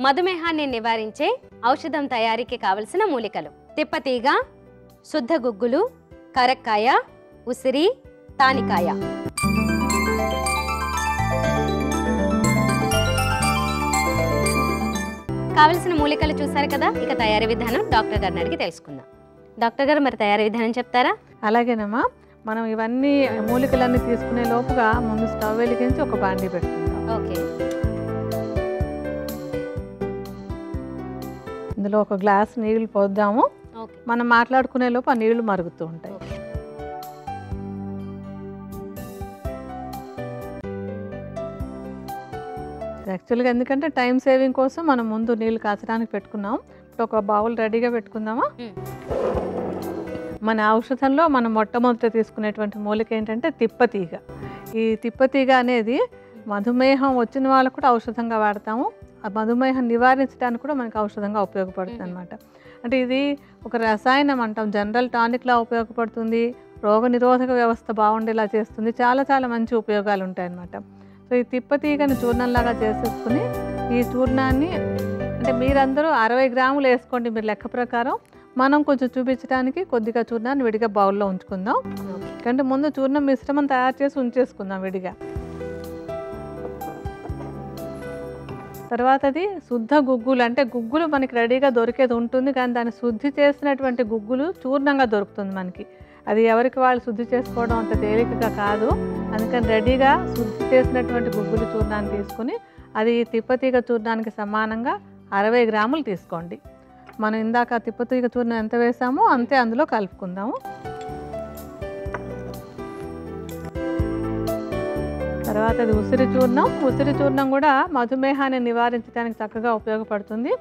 మధుమేహాన్ని నివారించే ఔషధం తయారీకి కావలసిన మూలికలు: తిప్పతీగ, శుద్ధ గుగ్గులు, కరక్కాయ, ఉసిరి, తానికాయ. కావలసిన మూలికలు చూసారు కదా. ఇక తయారీ విధానం డాక్టర్ గారిని అడిగి తెలుసుకుందాం. డాక్టర్ గారు, మరి తయారీ విధానం చెప్తారా? అలాగేనమ్మా. మనం ఇవన్నీ మూలికలన్నీ తీసుకునే లోపుగా ముందు స్టవ్ వెలిగించి ఒక బాండీ పెట్టుకుందాం. ఓకే. ఇందులో ఒక గ్లాస్ నీళ్లు పోద్దాము. మనం మాట్లాడుకునే లోపు ఆ నీళ్లు మరుగుతూ ఉంటాయి. యాక్చువల్గా ఎందుకంటే టైం సేవింగ్ కోసం మనం ముందు నీళ్ళు కాచడానికి పెట్టుకున్నాం. ఇప్పుడు ఒక బౌల్ రెడీగా పెట్టుకుందామా? మన ఔషధంలో మనం మొట్టమొదట తీసుకునేటువంటి మూలిక ఏంటంటే తిప్పతీగ. ఈ తిప్పతీగ అనేది మధుమేహం వచ్చిన వాళ్ళకు కూడా ఔషధంగా వాడతాము. ఆ మధుమేహం నివారించడానికి కూడా మనకు ఔషధంగా ఉపయోగపడుతుంది అనమాట. అంటే ఇది ఒక రసాయనం అంటాం, జనరల్ టానిక్లా ఉపయోగపడుతుంది, రోగనిరోధక వ్యవస్థ బాగుండేలా చేస్తుంది, చాలా చాలా మంచి ఉపయోగాలు ఉంటాయి అన్నమాట. సో ఈ తిప్పతీగని చూర్ణంలాగా చేసేసుకుని ఈ చూర్ణాన్ని అంటే మీరందరూ 60 గ్రాములు వేసుకోండి మీరు లెక్క ప్రకారం. మనం కొంచెం చూపించడానికి కొద్దిగా చూర్ణాన్ని విడిగా బౌల్లో ఉంచుకుందాం. ఎందుకంటే ముందు చూర్ణం మిశ్రమం తయారు చేసి ఉంచేసుకుందాం విడిగా. తర్వాత అది శుద్ధ గుగ్గులు, అంటే గుగ్గులు మనకి రెడీగా దొరికేది ఉంటుంది, కానీ దాన్ని శుద్ధి చేసినటువంటి గుగ్గులు చూర్ణంగా దొరుకుతుంది మనకి. అది ఎవరికి వాళ్ళు శుద్ధి చేసుకోవడం అంత తేలికగా కాదు. అందుకని రెడీగా శుద్ధి చేసినటువంటి గుగ్గులు చూర్ణాన్ని తీసుకుని అది తిప్పతీగ చూర్ణానికి సమానంగా 60 గ్రాములు తీసుకోండి. మనం ఇందాక తిప్పతీగ చూర్ణం ఎంత వేసామో అంతే అందులో కలుపుకుందాము. తర్వాత అది ఉసిరి చూర్ణం. ఉసిరి చూర్ణం కూడా మధుమేహాన్ని నివారించడానికి చక్కగా ఉపయోగపడుతుంది.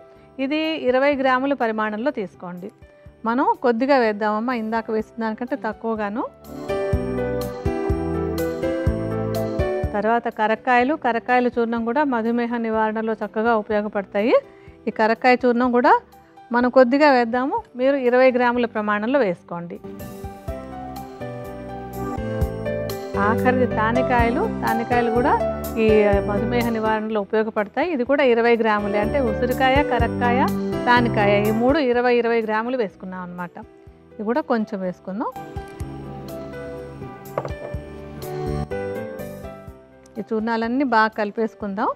ఇది 20 గ్రాముల పరిమాణంలో తీసుకోండి. మనం కొద్దిగా వేద్దామమ్మా, ఇందాక వేసిన దానికంటే తక్కువగాను. తర్వాత కరక్కాయలు చూర్ణం కూడా మధుమేహ నివారణలో చక్కగా ఉపయోగపడతాయి. ఈ కరక్కాయ చూర్ణం కూడా మనం కొద్దిగా వేద్దాము, మీరు 20 గ్రాముల ప్రమాణంలో వేసుకోండి. ఆఖరిది తానికాయలు కూడా ఈ మధుమేహ నివారణలో ఉపయోగపడతాయి. ఇది కూడా 20 గ్రాములే, అంటే ఉసిరికాయ, కరక్కాయ, తానికాయ ఈ 3 20 గ్రాములు వేసుకున్నాం అన్నమాట. ఇది కూడా కొంచెం వేసుకుందాం. ఈ చూర్ణాలన్నీ బాగా కలిపేసుకుందాం.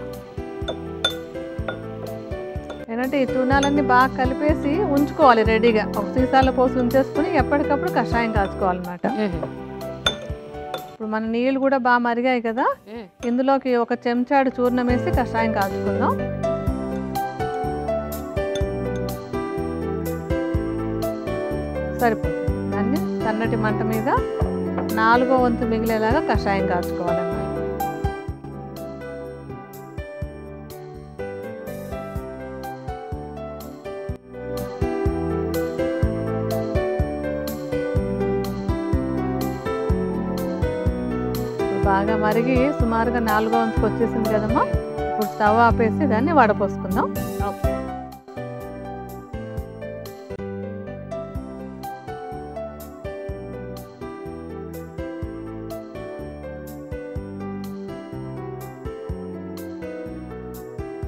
ఏంటంటే ఈ చూర్ణాలన్నీ బాగా కలిపేసి ఉంచుకోవాలి రెడీగా. ఒక సీసాలో పోసి ఉంచేసుకుని ఎప్పటికప్పుడు కషాయం కాచుకోవాలన్నమాట. ఇప్పుడు మన నీళ్ళు కూడా బాగా మరిగాయి కదా, ఇందులోకి ఒక చెంచాడు చూర్ణం వేసి కషాయం కాచుకుందాం. సరిపోతుంది. దాన్ని సన్నటి మంట మీద 4వ వంతు మిగిలేలాగా కషాయం కాచుకోవాలన్నమాట. బాగా మరిగి సుమారుగా 4వ వంతుకు వచ్చేసింది కదమ్మా. ఇప్పుడు స్టవ్ ఆపేసి దాన్ని వడపోసుకుందాం.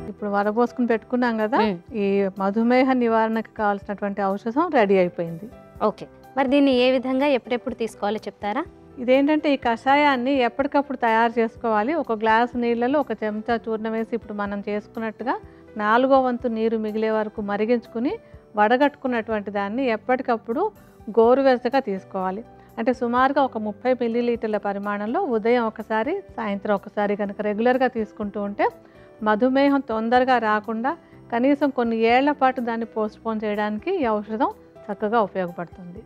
ఇప్పుడు వడపోసుకుని పెట్టుకున్నాం కదా, ఈ మధుమేహ నివారణకు కావాల్సినటువంటి ఔషధం రెడీ అయిపోయింది. ఓకే, మరి దీన్ని ఏ విధంగా ఎప్పుడెప్పుడు తీసుకోవాలో చెప్తారా? ఇదేంటంటే ఈ కషాయాన్ని ఎప్పటికప్పుడు తయారు చేసుకోవాలి. ఒక గ్లాసు నీళ్ళలో ఒక చెంచా చూర్ణం వేసి ఇప్పుడు మనం చేసుకున్నట్టుగా 4వ వంతు నీరు మిగిలే వరకు మరిగించుకుని వడగట్టుకున్నటువంటి దాన్ని ఎప్పటికప్పుడు గోరువెచ్చగా తీసుకోవాలి. అంటే సుమారుగా ఒక 30 మిల్లీలీటర్ల పరిమాణంలో ఉదయం ఒకసారి, సాయంత్రం ఒకసారి కనుక రెగ్యులర్గా తీసుకుంటూ ఉంటే మధుమేహం తొందరగా రాకుండా కనీసం కొన్ని ఏళ్ల పాటు దాన్ని పోస్ట్పోన్ చేయడానికి ఈ ఔషధం చక్కగా ఉపయోగపడుతుంది.